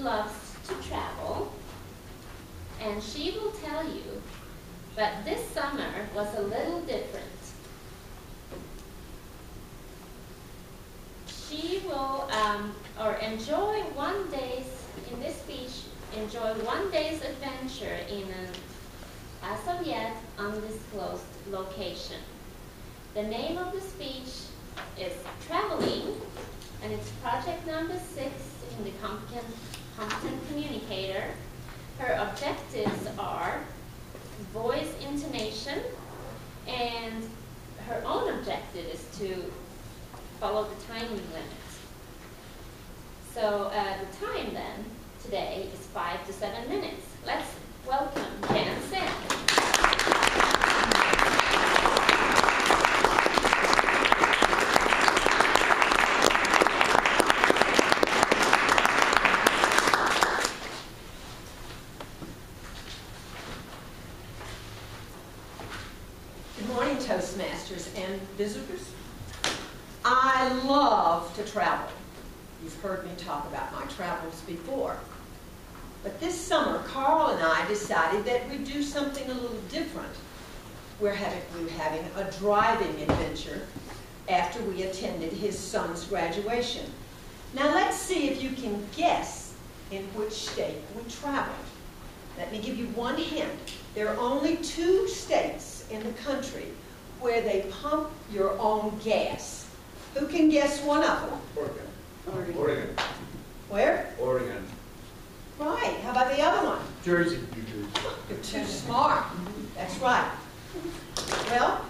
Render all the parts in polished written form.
loves to travel, and she will tell you that this summer was a little different. She will enjoy one day's, in this speech, enjoy one day's adventure in an, as of yet, undisclosed location. The name of the speech is Traveling, and it's project number 6 in the Competent Communicator. Her objectives are voice intonation, and her own objective is to follow the timing limit. So the time then today is 5 to 7 minutes. Let's welcome Jan Sen. Good morning, Toastmasters and visitors. I love to travel. You've heard me talk about my travels before. But this summer, Carl and I decided that we'd do something a little different. We're having a driving adventure after we attended his son's graduation. Now let's see if you can guess in which state we traveled. Let me give you one hint. There are only 2 states in the country where they pump your own gas. Who can guess one of them? Oregon. Where? Oregon. Right. How about the other one? Jersey. You're too smart. That's right. Well,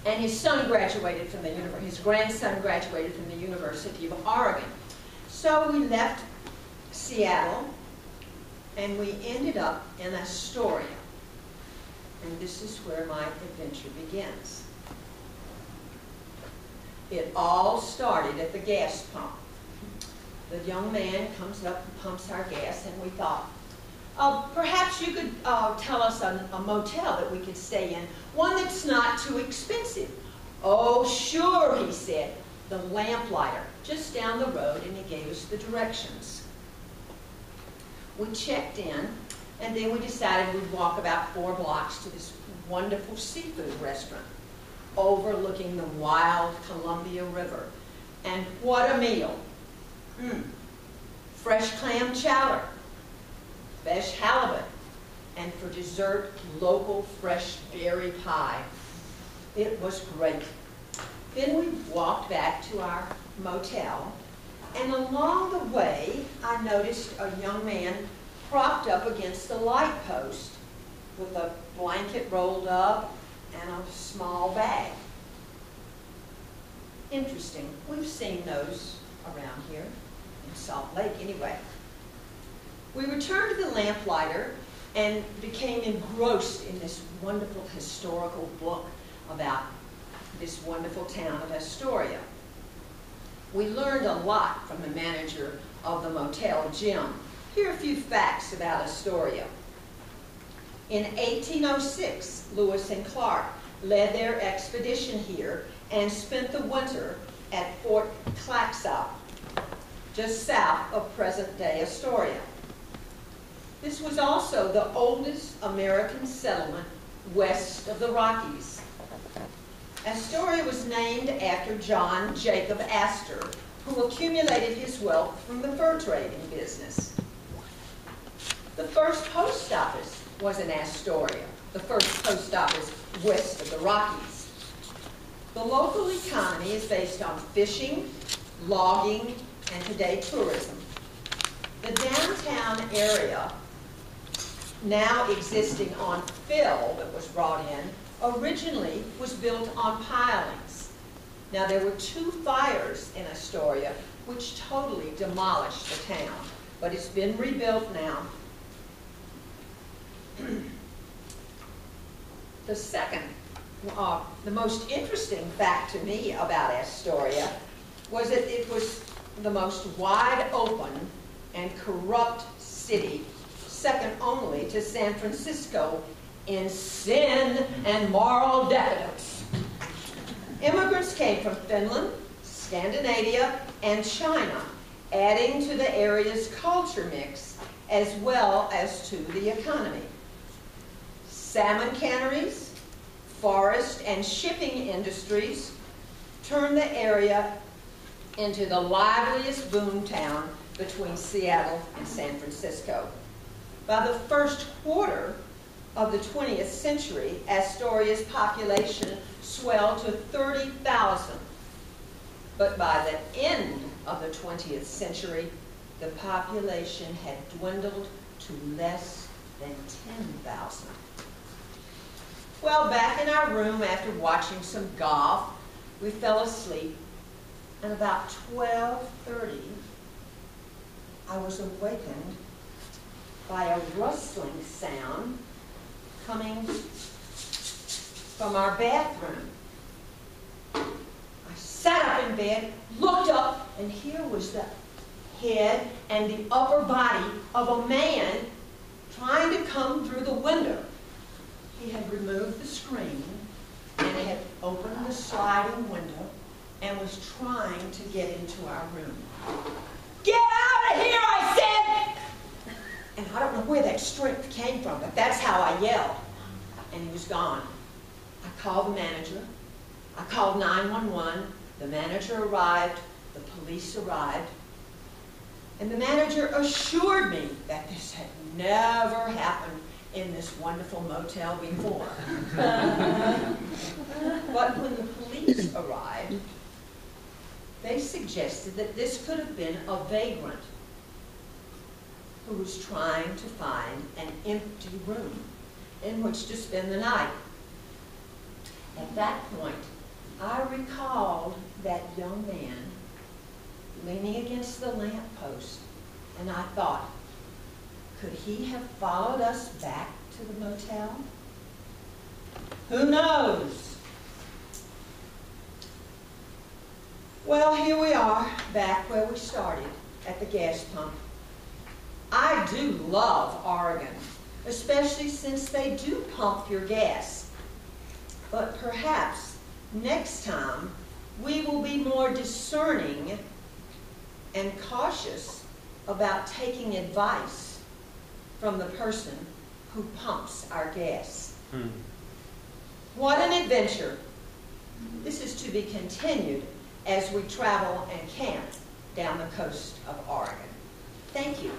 and his son graduated from the university. His grandson graduated from the University of Oregon. So we left Seattle, and we ended up in Astoria. And this is where my adventure begins. It all started at the gas pump. The young man comes up and pumps our gas, and we thought, perhaps you could tell us a motel that we could stay in, one that's not too expensive. Oh, sure, he said. The Lamplighter, just down the road, and he gave us the directions. We checked in, and then we decided we'd walk about 4 blocks to this wonderful seafood restaurant overlooking the wild Columbia River. And what a meal. Fresh clam chowder, fresh halibut, and for dessert, local fresh berry pie. It was great. Then we walked back to our motel, and along the way, I noticed a young man propped up against a light post with a blanket rolled up and a small bag. Interesting. We've seen those around here, in Salt Lake anyway. We returned to the Lamplighter and became engrossed in this wonderful historical book about this wonderful town of Astoria. We learned a lot from the manager of the motel, Jim. Here are a few facts about Astoria. In 1806, Lewis and Clark led their expedition here and spent the winter at Fort Clatsop, just south of present-day Astoria. This was also the oldest American settlement west of the Rockies. Astoria was named after John Jacob Astor, who accumulated his wealth from the fur trading business. The first post office was in Astoria, the first post office west of the Rockies. The local economy is based on fishing, logging, and today tourism. The downtown area, now existing on fill that was brought in, originally was built on pilings. Now there were 2 fires in Astoria which totally demolished the town, but it's been rebuilt now. The most interesting fact to me about Astoria was that it was the most wide open and corrupt city, second only to San Francisco in sin and moral decadence. Immigrants came from Finland, Scandinavia, and China, adding to the area's culture mix as well as to the economy. Salmon canneries, forest and shipping industries turned the area into the liveliest boom town between Seattle and San Francisco. By the first quarter of the 20th century, Astoria's population swelled to 30,000. But by the end of the 20th century, the population had dwindled to less than 10,000. Well, back in our room after watching some golf, we fell asleep, and about 12:30, I was awakened by a rustling sound coming from our bathroom. I sat up in bed, looked up, and here was the head and the upper body of a man trying to come through the window. He had removed the screen and had opened the sliding window and was trying to get into our room. "Get out of here," I said! And I don't know where that strength came from, but that's how I yelled. And he was gone. I called the manager. I called 911. The manager arrived. The police arrived. And the manager assured me that this had never happened in this wonderful motel before. But when the police arrived, they suggested that this could have been a vagrant who was trying to find an empty room in which to spend the night. At that point, I recalled that young man leaning against the lamppost, and I thought, could he have followed us back to the motel? Who knows? Well, here we are, back where we started, at the gas pump. I do love Oregon, especially since they do pump your gas. But perhaps next time we will be more discerning and cautious about taking advice from the person who pumps our gas. What an adventure. This is to be continued as we travel and camp down the coast of Oregon. Thank you.